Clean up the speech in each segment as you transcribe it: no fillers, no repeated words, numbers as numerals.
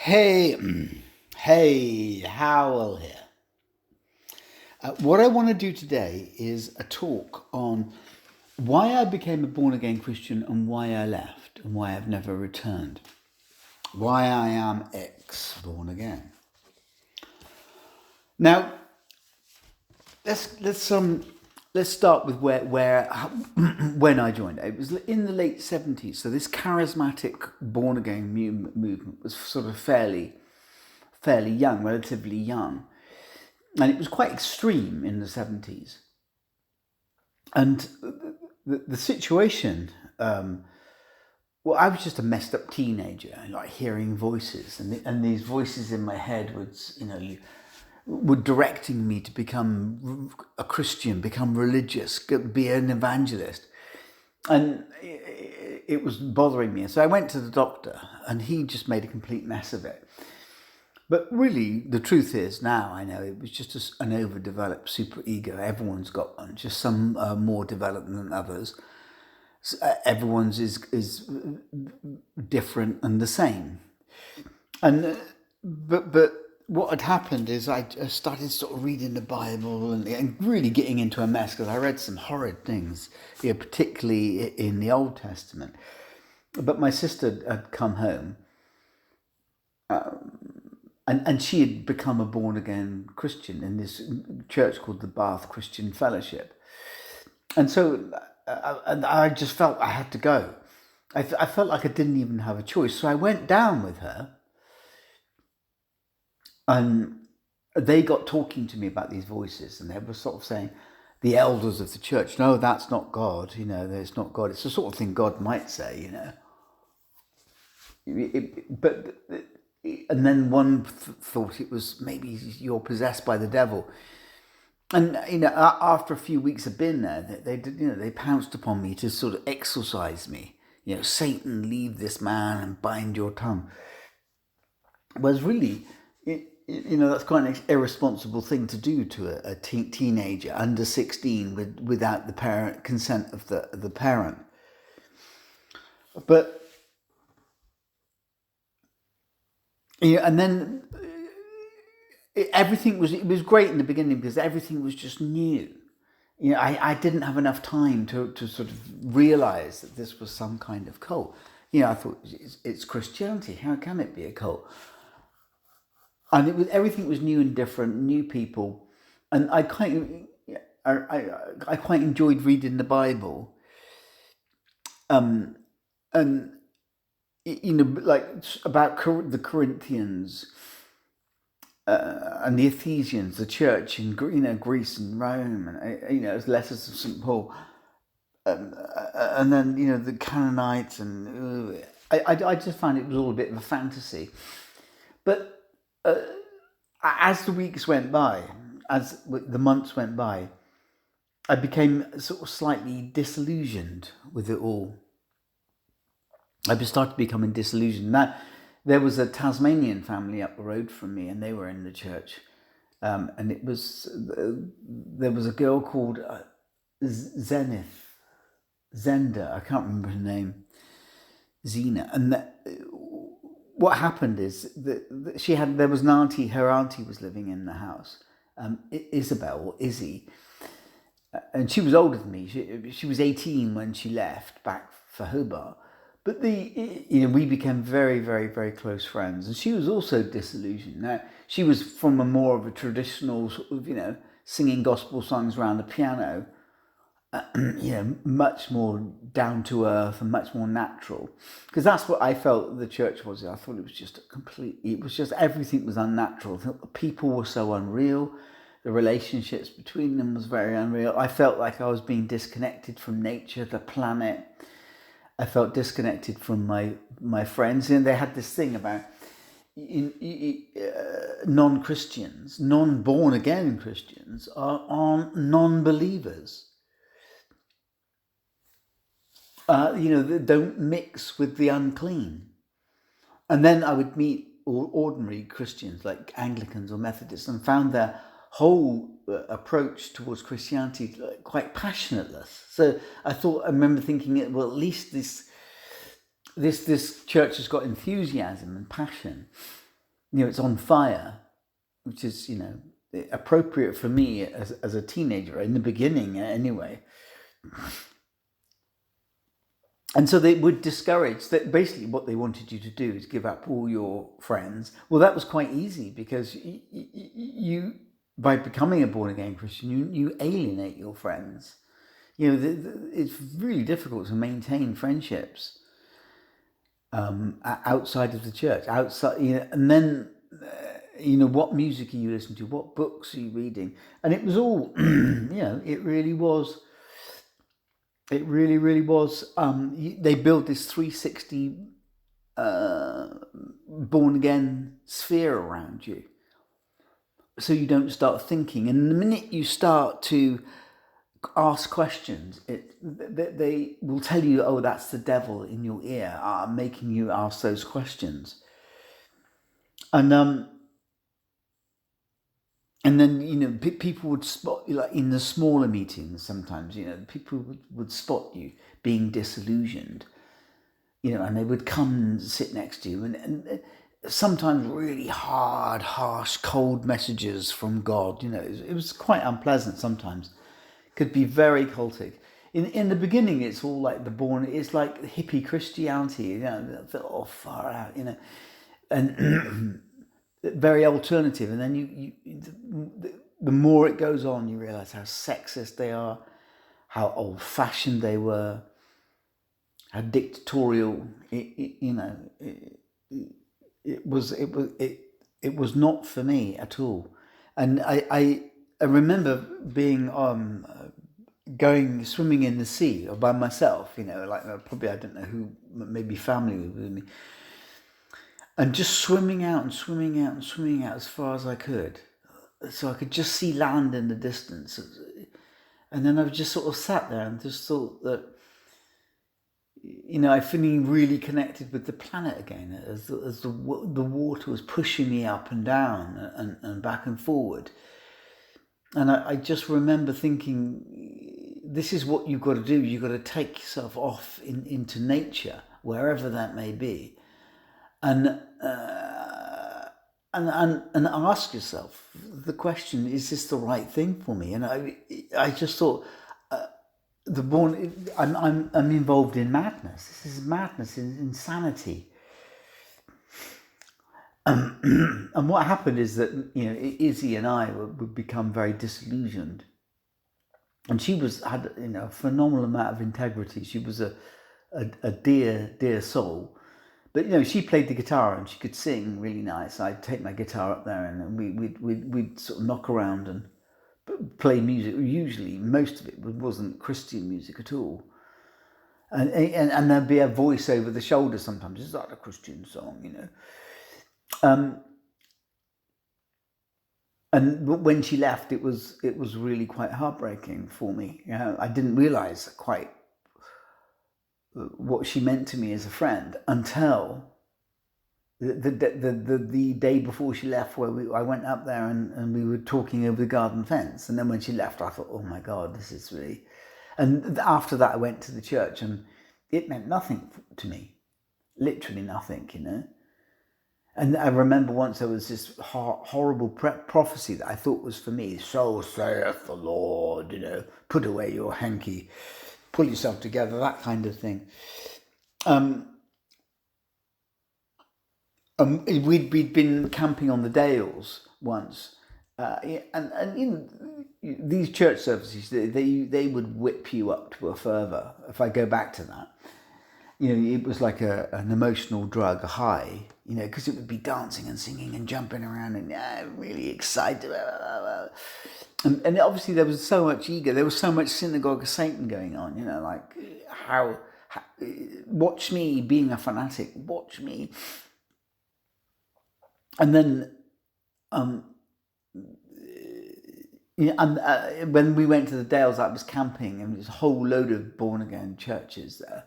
Hey, hey, Howell here. What I want to do today is a talk on why I became a born again Christian and why I left and why I've never returned. Why I am ex born again. Now, let's start with where when I joined. It was in the late 70s. So this charismatic born again movement was sort of fairly young, relatively young. And it was quite extreme in the 70s. And the situation, I was just a messed up teenager, like hearing voices, and these voices in my head were directing me to become a Christian, become religious, be an evangelist. And it was bothering me. So I went to the doctor, and he just made a complete mess of it. But really, the truth is, now I know it was just an overdeveloped superego. Everyone's got one, just some more developed than others. Everyone's is different and the same. And but what had happened is I started sort of reading the Bible and really getting into a mess because I read some horrid things, particularly in the Old Testament. But my sister had come home. And she had become a born-again Christian in this church called the Bath Christian Fellowship. And so I just felt I had to go. I felt like I didn't even have a choice. So I went down with her. And they got talking to me about these voices. And they were sort of saying, the elders of the church, no, that's not God. It's not God. It's the sort of thing God might say, And then one thought it was maybe you're possessed by the devil. And after a few weeks of being there, they pounced upon me to sort of exorcise me. Satan, leave this man and bind your tongue. Whereas really, that's quite an irresponsible thing to do to a teenager under 16 without the consent of the parent. But and then it was great in the beginning because everything was just new. I didn't have enough time to sort of realize that this was some kind of cult. I thought it's Christianity. How can it be a cult? And everything was new and different, new people, and I quite enjoyed reading the Bible. And like about the Corinthians and the Ephesians, the church in Greece and Rome, and letters of St. Paul, and then the Canaanites, and I just found it was all a bit of a fantasy. But as the weeks went by, as the months went by, I became sort of slightly disillusioned with it all. I started becoming disillusioned. Now, there was a Tasmanian family up the road from me, and they were in the church. And it was there was a girl called Zenda. I can't remember her name. Zena. And what happened is that there was an auntie. Her auntie was living in the house. Isabel, or Izzy, and she was older than me. She was 18 when she left back for Hobart. But we became very, very, very close friends, and she was also disillusioned. Now, she was from a more of a traditional sort of, singing gospel songs around the piano, much more down to earth and much more natural. Because that's what I felt the church was. I thought it was just everything was unnatural. I thought the people were so unreal. The relationships between them was very unreal. I felt like I was being disconnected from nature, the planet. I felt disconnected from my friends, and they had this thing about non-Christians, non-born-again Christians are non-believers. They don't mix with the unclean. And then I would meet ordinary Christians like Anglicans or Methodists and found their whole approach towards Christianity quite passionateless. So I remember thinking, well, at least this church has got enthusiasm and passion. it's on fire, which is, appropriate for me as a teenager, in the beginning anyway. And so they would discourage that. Basically what they wanted you to do is give up all your friends. Well, that was quite easy, because you by becoming a born-again Christian, you alienate your friends. It's really difficult to maintain friendships outside of the church, and then what music are you listening to, what books are you reading, and it was all it really was. It really, really was. They built this 360 born again sphere around you, so you don't start thinking. And the minute you start to ask questions, they will tell you, oh, that's the devil in your ear, making you ask those questions. And then, people would spot you, like in the smaller meetings sometimes, people would spot you being disillusioned, and they would come and sit next to you, and sometimes really hard, harsh, cold messages from God. It was quite unpleasant sometimes. Could be very cultic. In the beginning, it's all like it's like hippie Christianity, far out, and very alternative. And then the more it goes on, you realize how sexist they are, how old-fashioned they were, how dictatorial. It was not for me at all. And I remember being going swimming in the sea, or by myself, probably, I don't know who, maybe family was with me, and just swimming out and swimming out and swimming out as far as I could, so I could just see land in the distance. And then I just sort of sat there and just thought that, I feeling really connected with the planet again, as the water was pushing me up and down and back and forward. And I just remember thinking, this is what you've got to do. You've got to take yourself off into nature, wherever that may be, and ask yourself the question: is this the right thing for me? And I just thought, I'm involved in madness. This is madness, insanity. And what happened is that Izzy and I would become very disillusioned, and she had a phenomenal amount of integrity. She was a dear soul, but she played the guitar and she could sing really nice. I'd take my guitar up there and we'd sort of knock around and play music. Usually, most of it wasn't Christian music at all. And there'd be a voice over the shoulder sometimes. Is that a Christian song? And when she left, it was really quite heartbreaking for me. I didn't realise quite what she meant to me as a friend until the day before she left, where I went up there and we were talking over the garden fence. And then when she left, I thought, oh my God, this is really... And after that, I went to the church, and it meant nothing to me, literally nothing, And I remember once there was this horrible prophecy that I thought was for me. So saith the Lord, put away your hanky, pull yourself together, that kind of thing. We'd been camping on the Dales once, and these church services, they would whip you up to a fervour. If I go back to that, it was like an emotional drug, a high, because it would be dancing and singing and jumping around and really excited. And obviously there was so much ego. There was so much synagogue of Satan going on, like how watch me being a fanatic, watch me. And then, when we went to the Dales, I was camping, and there was a whole load of born-again churches there.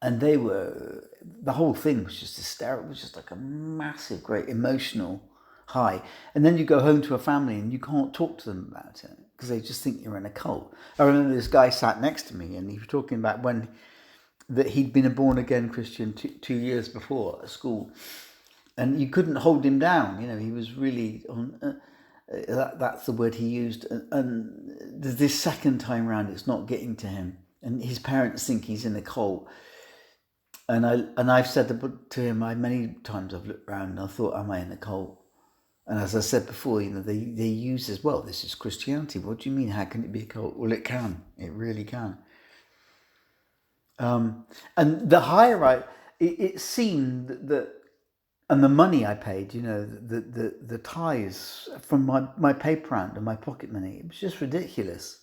And the whole thing was just hysterical. It was just like a massive, great emotional high. And then you go home to a family and you can't talk to them about it because they just think you're in a cult. I remember this guy sat next to me, and he was talking about that he'd been a born-again Christian 2 years before at school. and you couldn't hold him down. He was really on. That's the word he used. And this second time round, it's not getting to him, and his parents think he's in a cult. And I've said to him, many times I've looked around and I thought, am I in a cult? And as I said before, they use as well, this is Christianity. What do you mean? How can it be a cult? Well, it can. It really can. And the higher it seemed that, and the money I paid, the tithes from my paper round and my pocket money, it was just ridiculous.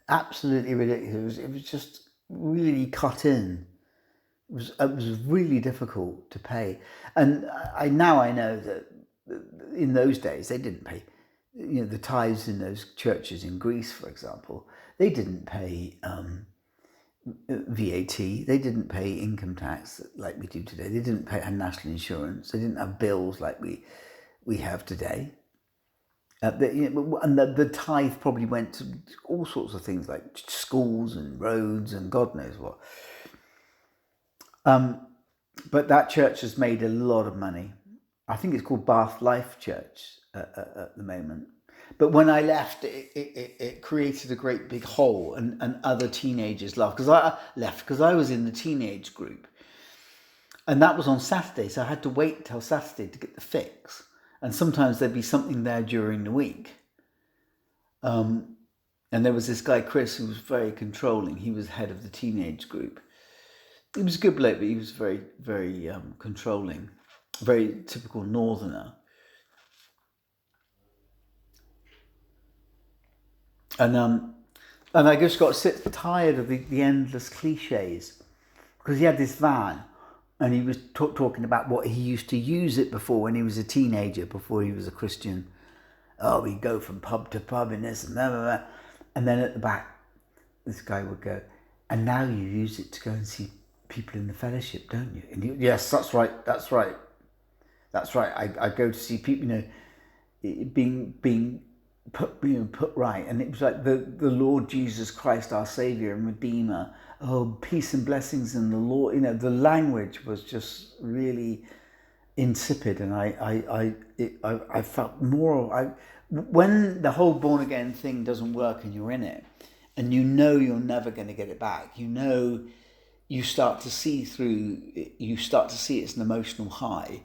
Absolutely ridiculous. It was just really cut in. It was really difficult to pay. And I know that in those days they didn't pay, the tithes in those churches in Greece, for example, they didn't pay VAT, they didn't pay income tax like we do today, they didn't pay national insurance, they didn't have bills like we have today. And the tithe probably went to all sorts of things like schools and roads and God knows what. But that church has made a lot of money. I think it's called Bath Life Church at the moment. But when I left, it created a great big hole, and other teenagers left because I was in the teenage group, and that was on Saturday, so I had to wait till Saturday to get the fix. And sometimes there'd be something there during the week. And there was this guy Chris who was very controlling. He was head of the teenage group. He was a good bloke, but he was very, very controlling, very typical northerner. And I just got tired of the endless cliches, because he had this van, and he was talking about what he used to use it before when he was a teenager, before he was a Christian. Oh, we go from pub to pub in this and blah, blah, blah. And then at the back, this guy would go, and now you use it to go and see people in the fellowship, don't you? And yes, that's right. I go to see people, being put right. And it was like the Lord Jesus Christ, our Saviour and Redeemer. Oh, peace and blessings in the Lord. The language was just really insipid, and I felt more. When the whole born again thing doesn't work and you're in it, and you're never going to get it back. You start to see through. You start to see it's an emotional high.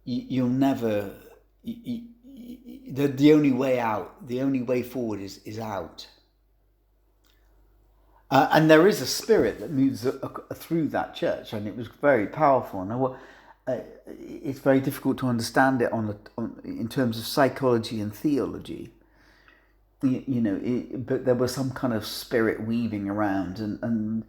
You'll never. The only way out, the only way forward is out. And there is a spirit that moves through that church, and it was very powerful. And it's very difficult to understand it in terms of psychology and theology. But there was some kind of spirit weaving around, and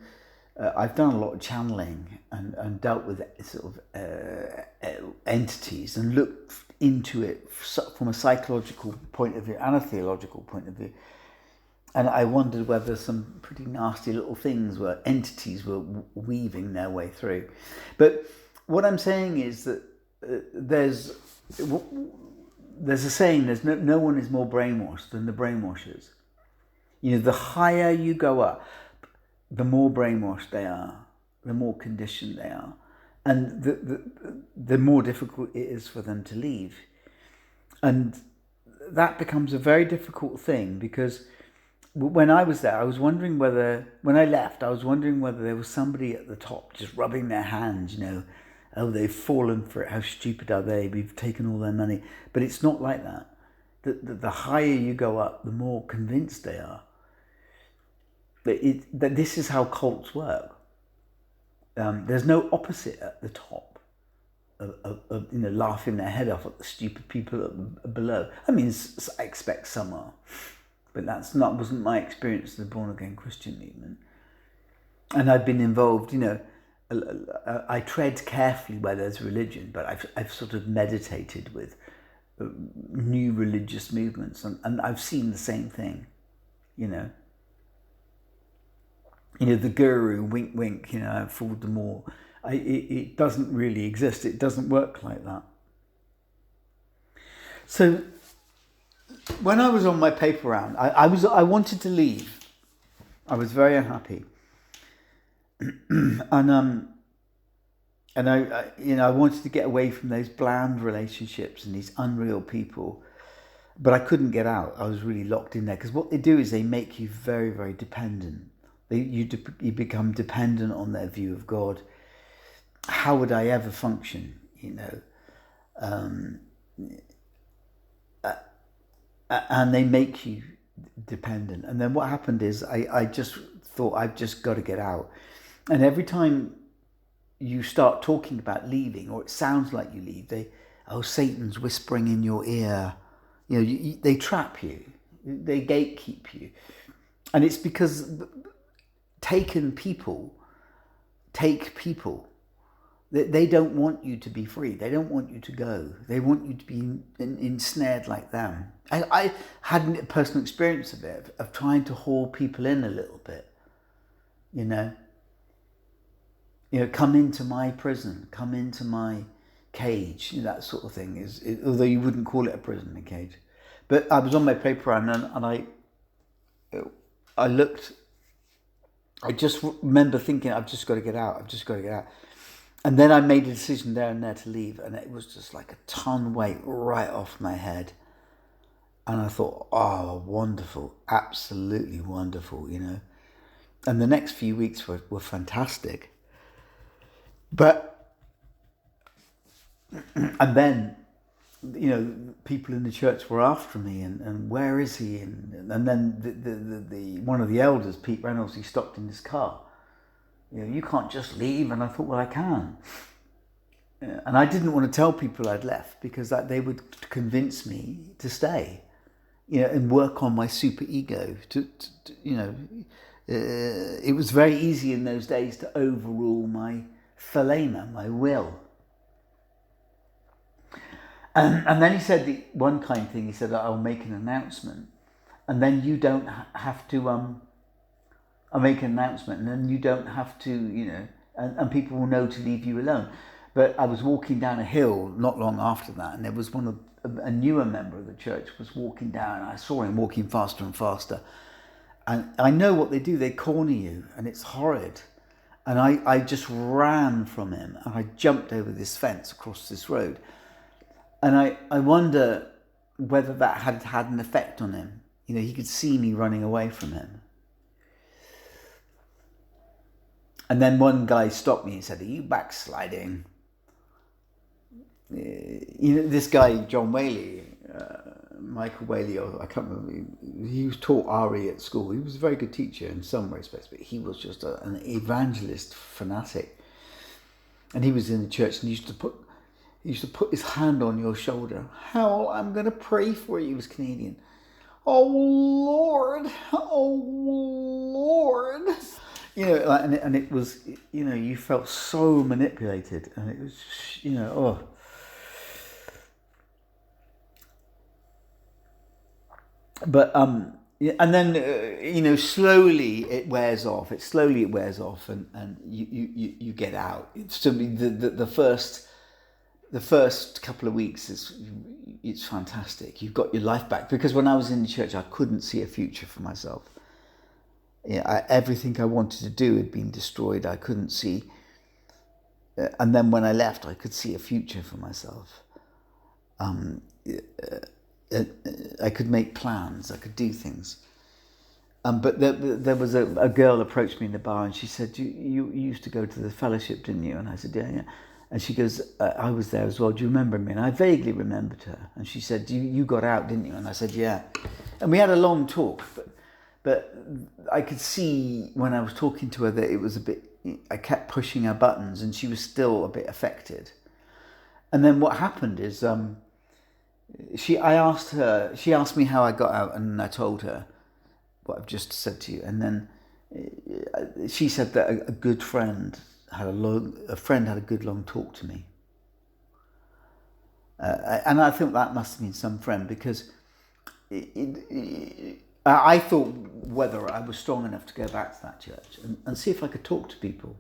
I've done a lot of channeling and dealt with sort of entities and looked into it from a psychological point of view and a theological point of view. And I wondered whether some pretty nasty little entities were weaving their way through. But what I'm saying is that there's a saying, there's no one is more brainwashed than the brainwashers. The higher you go up, the more brainwashed they are, the more conditioned they are, and the more difficult it is for them to leave. And that becomes a very difficult thing, because when I was there, when I left, I was wondering whether there was somebody at the top just rubbing their hands, oh, they've fallen for it, how stupid are they, we've taken all their money. But it's not like that. The higher you go up, the more convinced they are that this is how cults work. There's no opposite at the top of laughing their head off at the stupid people below. I mean, I expect some are, but wasn't my experience of the born again Christian movement. And I've been involved, I tread carefully where there's religion, but I've sort of meditated with new religious movements, and I've seen the same thing, the guru, wink, wink, I've fooled them all. It doesn't really exist. It doesn't work like that. So when I was on my paper round, I wanted to leave. I was very unhappy. And And I wanted to get away from those bland relationships and these unreal people, but I couldn't get out. I was really locked in there, because what they do is they make you very, very dependent. You become dependent on their view of God. How would I ever function? And they make you dependent. And then what happened is I just thought, I've just got to get out. And every time you start talking about leaving, or it sounds like you leave, Satan's whispering in your ear. They trap you, they gatekeep you. And it's because people they don't want you to be free. They don't want you to go. They want you to be ensnared like them. I had a personal experience of it, of trying to haul people in a little bit. Come into my prison, come into my cage, that sort of thing. Although you wouldn't call it a prison, a cage. But I was on my paper run, and I looked. I just remember thinking, I've just got to get out. And then I made a decision there and there to leave, and it was just like a ton weight right off my head. And I thought, oh, wonderful, absolutely wonderful, And the next few weeks were fantastic. And then, people in the church were after me, and where is he? And then the one of the elders, Pete Reynolds, he stopped in his car. You can't just leave. And I thought, well, I can. And I didn't want to tell people I'd left, because they would convince me to stay, and work on my super ego. It was very easy in those days to overrule my thelema, my will. And then he said the one kind thing. He said, I'll make an announcement, and then you don't have to. I'll make an announcement, and then you don't have to, and people will know to leave you alone. But I was walking down a hill not long after that, and there was a newer member of the church was walking down, and I saw him walking faster and faster. And I know what they do. They corner you, and it's horrid. And I just ran from him, and I jumped over this fence across this road. And I wonder whether that had an effect on him. He could see me running away from him. And then one guy stopped me and said, are you backsliding? This guy, John Whaley, Michael Whaley, or I can't remember, he was taught RE at school. He was a very good teacher in some respects, but he was just an evangelist fanatic. And he was in the church, and he used to put his hand on your shoulder. Hal, I'm going to pray for you. He was Canadian. Oh Lord, and it was, you felt so manipulated, and it was, oh. But and then slowly it wears off. And you get out. It's to me the first couple of weeks it's fantastic. You've got your life back, because when I was in the church, I couldn't see a future for myself. Everything I wanted to do had been destroyed. I couldn't see. And then when I left, I could see a future for myself. I could make plans. I could do things. But there was a girl approached me in the bar, and she said, you used to go to the fellowship, didn't you? And I said, yeah. And she goes, I was there as well. Do you remember me? And I vaguely remembered her. And she said, you got out, didn't you? And I said, yeah. And we had a long talk, but I could see when I was talking to her that it was a bit, I kept pushing her buttons, and she was still a bit affected. And then what happened is, she asked me how I got out, and I told her what I've just said to you. And then she said that a good friend had a good long talk to me. And I think that must have been some friend, because I thought whether I was strong enough to go back to that church and see if I could talk to people,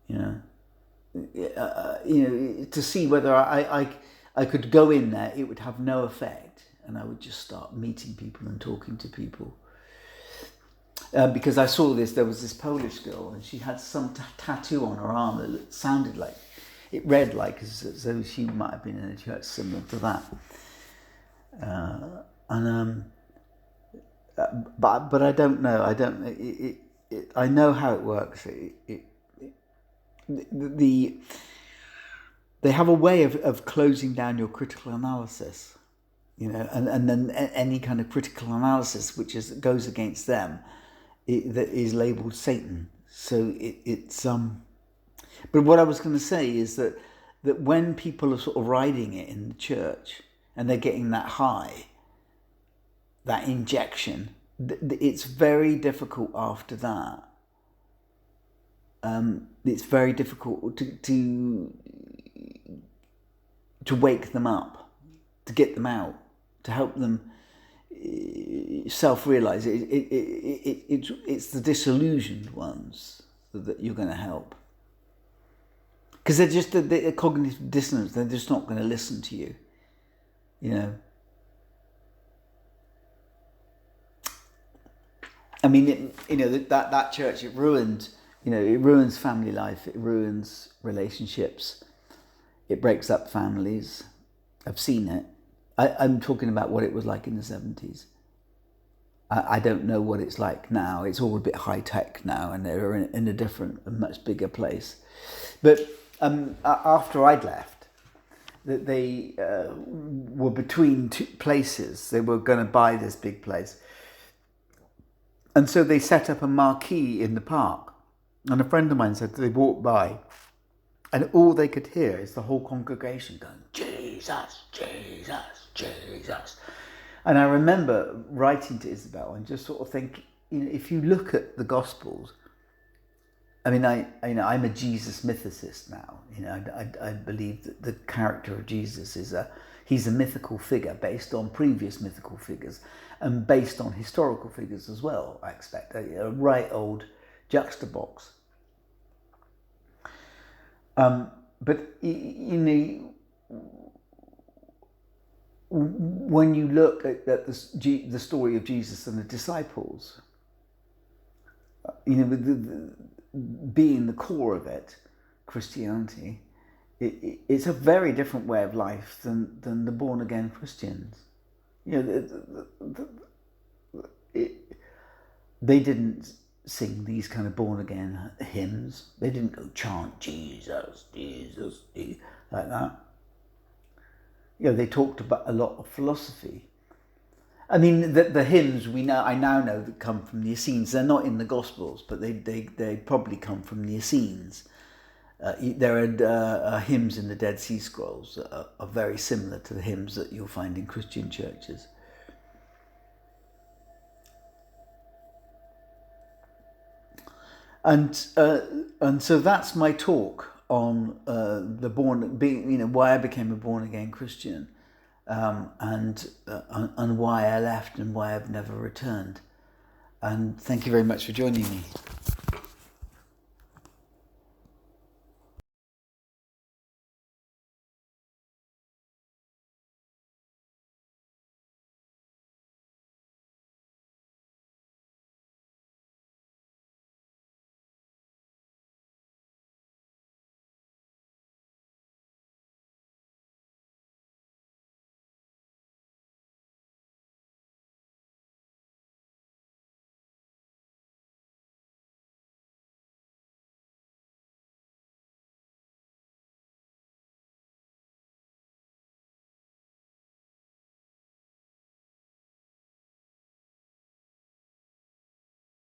to see whether I could go in there, it would have no effect, and I would just start meeting people and talking to people. because I saw this. There was this Polish girl, and she had some tattoo on her arm that sounded like, it read like as though she might have been in a church similar to that. But I don't know. I don't. I know how it works. They have a way of closing down your critical analysis, and then any kind of critical analysis goes against them, that is labelled Satan. So it's But what I was going to say is that when people are sort of riding it in the church and they're getting that high, that injection, it's very difficult after that. It's very difficult to wake them up, to get them out, to help them self-realize. It's the disillusioned ones that you're going to help, because they're just the cognitive dissonance. They're just not going to listen to you, I mean, that church, it ruined, it ruins family life, it ruins relationships, it breaks up families. I've seen it. I'm talking about what it was like in the 70s. I don't know what it's like now. It's all a bit high tech now, and they're in a much bigger place. But after I'd left, that they were between two places. They were going to buy this big place. And so they set up a marquee in the park. And a friend of mine said they walked by, and all they could hear is the whole congregation going, Jesus, Jesus, Jesus. And I remember writing to Isabel and just sort of thinking, if you look at the Gospels, I mean, I'm a Jesus mythicist now. I believe that the character of Jesus he's a mythical figure based on previous mythical figures and based on historical figures as well, I expect. A right old juxtabox. But, when you look at the story of Jesus and the disciples, being the core of it, Christianity, it's a very different way of life than the born again Christians. They didn't sing these kind of born again hymns. They didn't go chant Jesus, Jesus, Jesus like that. They talked about a lot of philosophy. I mean, the hymns I now know that come from the Essenes. They're not in the Gospels, but they probably come from the Essenes. There are hymns in the Dead Sea Scrolls that are very similar to the hymns that you'll find in Christian churches. And so that's my talk on why I became a born again Christian, and why I left and why I've never returned. And thank you very much for joining me.